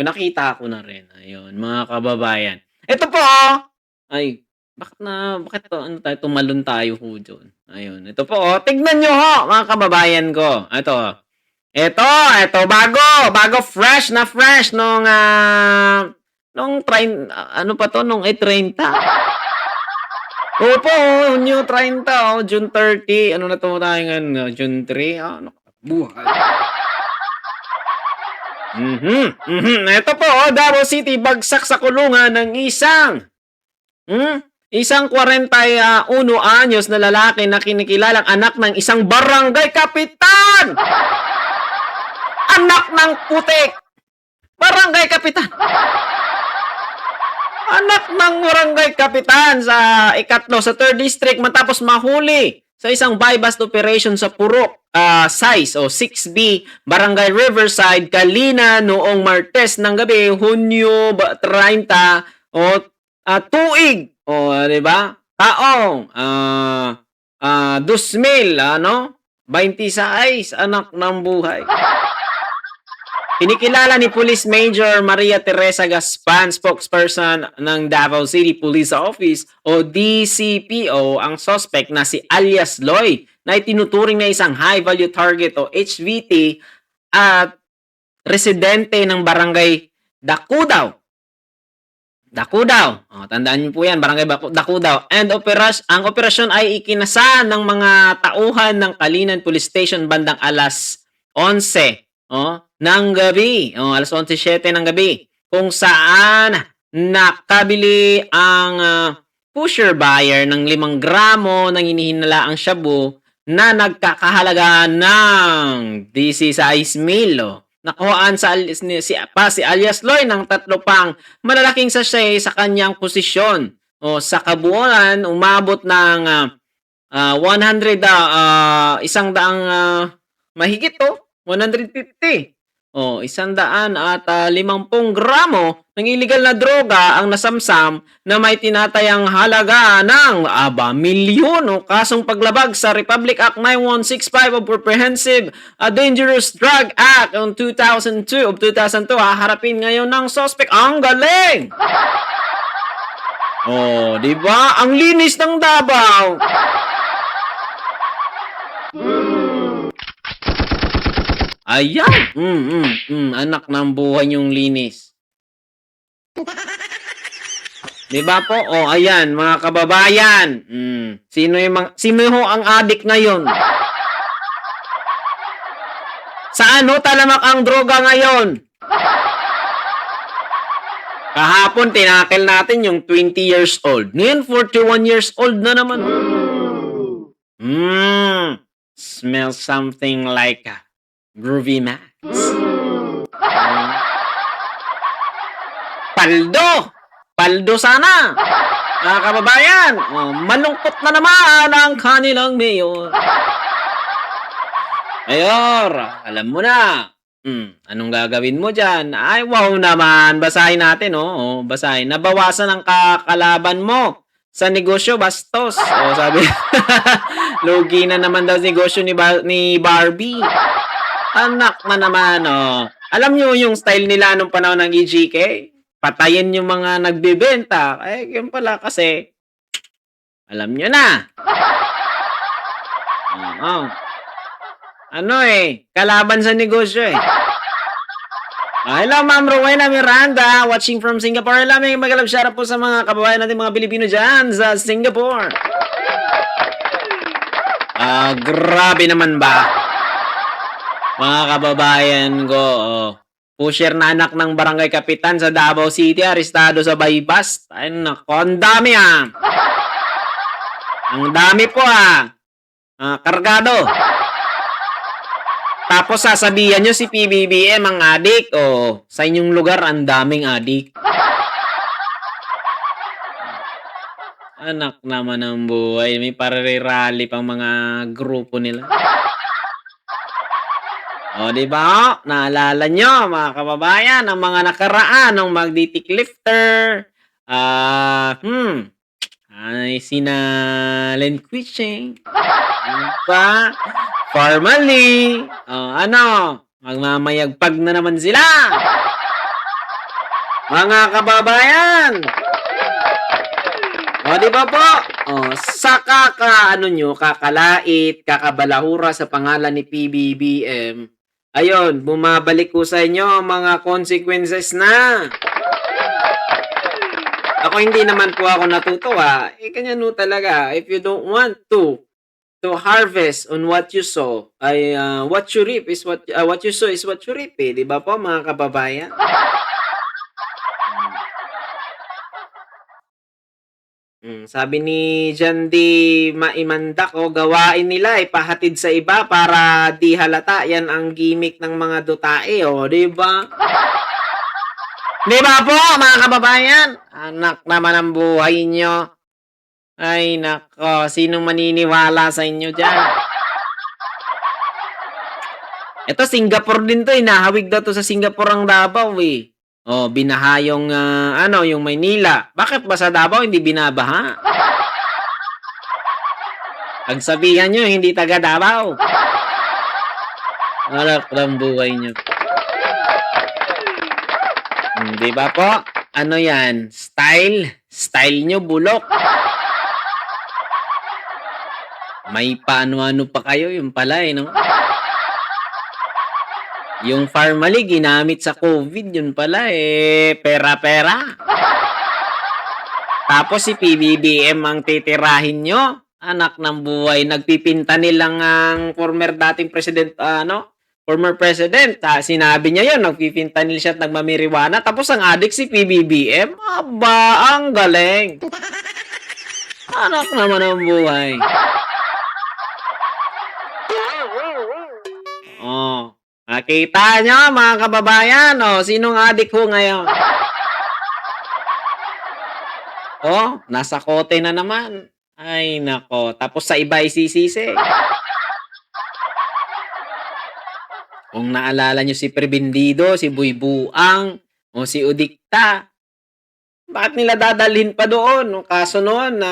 ko, nakita ko na rin, ayun, mga kababayan. Ito po, oh, ay, bakit 'to ano tayo, tumalon tayo ho dun. Ayun, ito po, oh, tignan niyo ho, mga kababayan ko, eto bago fresh ano pa 'to, nung 30. Opo, Hunyo 30, June 30, ano na 'to tayo ngayon, June 3, naku, buhay. Eto po, Davao City bagsak sa kulungan ng isang 41 anyos na lalaki na kinikilalang anak ng isang barangay kapitan! Anak ng putik! Barangay kapitan! Anak ng barangay kapitan sa sa 3rd district matapos mahuli sa isang buy-bust operation sa Purok, size o 6B, Barangay Riverside, Kalina noong Martes ng gabi, Hunyo 30 o tuig, o di ba? Taong 2000, 26, anak ng buhay. Kinikilala ni Police Major Maria Teresa Gaspan, spokesperson ng Davao City Police Office o DCPO, ang suspect na si alias Loy na itinuturing na isang high-value target o HVT at residente ng Barangay Dakudaw. Tandaan niyo po yan, Barangay Dakudaw. And ang operasyon ay ikinasa ng mga tauhan ng Kalinan Police Station bandang alas 11 ng gabi, alas 11:07 ng gabi, kung saan nakabili ang pusher buyer ng 5 gramo ng hinihinalaang shabu na nagkakahalaga ng 16,000. Nakuhaan si alias Loy ng 3 pang malalaking sachet sa kanyang posisyon. Sa kabuuan, umabot ng 100, mahigit 150. 150 gramo ng illegal na droga ang nasamsam na may tinatayang halaga ng milyon. Kasong paglabag sa Republic Act 9165 of Comprehensive Dangerous Drug Act of 2002 haharapin ngayon ng suspect. Ang galing! Di ba? Ang linis ng Davao. Ayan! Anak ng buhay yung linis. Diba po? Ayan, mga kababayan. Sino ho ang adik ngayon? Saan ho talamak ang droga ngayon? Kahapon, tinakil natin yung 20 years old. Ngayon, 41 years old na naman. Smells something like Groovy Max. Paldo sana. Mga kababayan, malungkot na naman ang kanilang mayor. Mayor, alam mo na. Anong gagawin mo dyan? Ay, wow naman. Basahin natin, basahin. Nabawasan ang kakalaban mo sa negosyo, bastos. Sabi, lugi na naman daw negosyo ni Barbie. Anak na naman, Alam nyo yung style nila nung panahon ng EGK? Patayin yung mga nagbebenta. Yun pala kasi, alam nyo na. Kalaban sa negosyo Hello, Ma'am Rowena Miranda, watching from Singapore. Hello, may magalab shoutout po sa mga kababayan natin, mga Pilipino dyan sa Singapore. Grabe naman ba? Mga kababayan ko, pusher na anak ng barangay kapitan sa Davao City, arestado sa buy-bust. Ay, nako, ang dami Ang dami po kargado. Tapos sasabihan nyo si PBBM ang adik. Sa inyong lugar, ang daming adik. Anak naman ng buhay. May pararally pang mga grupo nila. Di ba? Naalala nyo, mga kababayan, ang mga nakaraan ng magditik lifter. Sina Len Quishing. Pa? Formally. Magmamayagpag na naman sila. Mga kababayan! O, di ba po? O, sa ano nyo, kakalait, kakabalahura sa pangalan ni PBBM, ayun, bumabalik ko sa inyo ang mga consequences na. Ako hindi naman po ako natutuwa. Ganyan no talaga. If you don't want to harvest on what you sow, ay what you reap is what you sow is what you reap, eh, 'di ba po mga kababayan? Sabi ni John D. Maimandak, gawain nila ipahatid sa iba para di halata. Yan ang gimmick ng mga dutae, 'di ba? 'Di ba po mga kababayan? Anak naman ang buhay nyo. Ay nako, sinong maniniwala sa inyo diyan? Ito Singapore din 'to, nahawig daw 'to sa Singapore ang Davao, eh. Binaha yung, yung Maynila. Bakit ba sa Davao hindi binabaha? Pagsabihan nyo, hindi taga Davao. Harap ng buhay nyo. Di ba po? Ano yan? Style? Style nyo, bulok. May paano-ano pa kayo, yung pala no? Yung Farmally, ginamit sa COVID, yun pala pera-pera. Tapos si PBBM ang titirahin nyo. Anak ng buhay, nagpipinta nilang ang former dating president, former president. Sinabi niya yun, nagpipinta nila siya at nagmamiriwana. Tapos ang adik si PBBM, aba, ang galing. Anak naman ang buhay. Nakita nyo mga kababayan, sinong adik ho ngayon? Nasa kote na naman. Ay nako, tapos sa iba isisisi. Kung naalala nyo si Prebindido, si Buybuang, o si Udikta, bakit nila dadalhin pa doon? Kaso noon na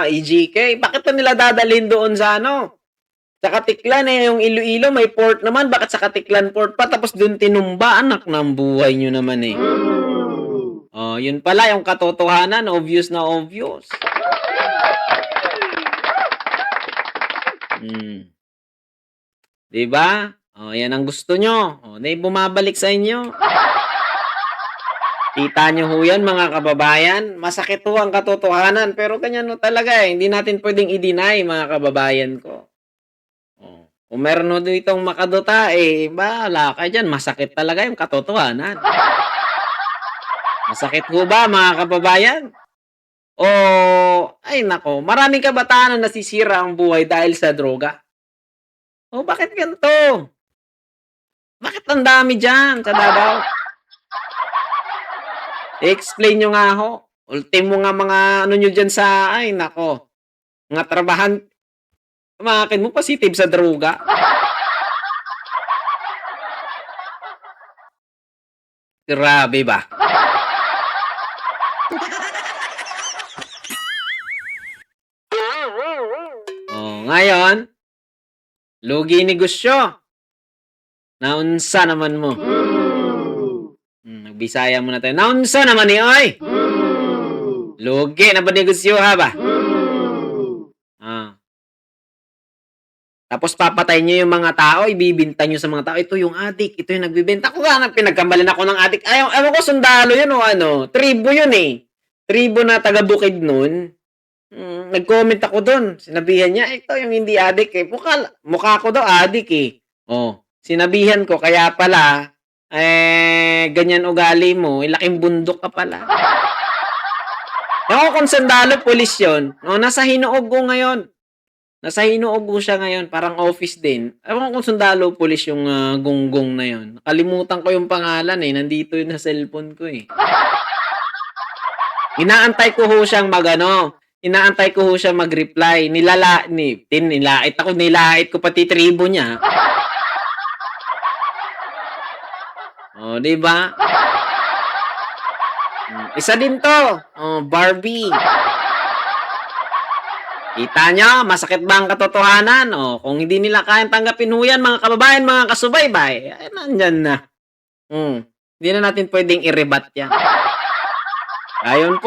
EGK, bakit pa nila dadalhin doon sa sa Katiklan, yung Iloilo may port naman, bakit sa Katiklan port pa? Tapos doon tinumba, anak ng buhay nyo naman eh. Yun pala yung katotohanan, obvious na obvious. Diba? Yan ang gusto nyo. Bumabalik sa inyo. Kita nyo ho yan mga kababayan. Masakit ho ang katotohanan. Pero ganyan ho talaga Hindi natin pwedeng i-deny mga kababayan ko. Kung meron ho ditong makaduta, bahala ka dyan. Masakit talaga yung katotohanan. Masakit ho ba mga kababayan? Ay nako, maraming kabataan na nasisira ang buhay dahil sa droga. Bakit ganito? Bakit ang dami dyan sa Davao? I-explain nyo nga ho. Ultimo nga mga nyo dyan sa, ay nako, mga trabahan, makin mo positive sa droga. Grabe ba? Ngayon, lugi negosyo. Naunsa naman mo? Nagbisaya muna tayo. Naunsa naman ni oy? Lugi na ba negosyo ha ba? Tapos papatayin nyo yung mga tao, ibibinta nyo sa mga tao. Ito yung adik, ito yung nagbibenta. Ako nga, pinagkambalan ako ng adik. Ewan ko, sundalo yun tribo yun Tribo na taga-Bukid nun. Nag-comment ako doon. Sinabihan niya, ito yung hindi adik Mukha ko daw adik Sinabihan ko, kaya pala, ganyan ugali mo, laking bundok ka pala. Ako kung sundalo, pulis yun. Nasa Hinuog ko ngayon. Nasa Hinuog ko siya ngayon, parang office din. Ewan ko kung sundalo, pulis yung gunggong na yun. Nakalimutan ko yung pangalan nandito yun sa cellphone ko Inaantay ko ho siyang Inaantay ko ho siya mag-reply. Nilait ako, nilait ko pati tribo niya. Di ba? Isa din to. Barbie. Kita nyo, masakit ba ang katotohanan? Kung hindi nila kayang tanggapin ho yan, mga kababayan, mga kasubaybay, nandyan na. Hindi na natin pwedeng i-rebat yan. Ayon po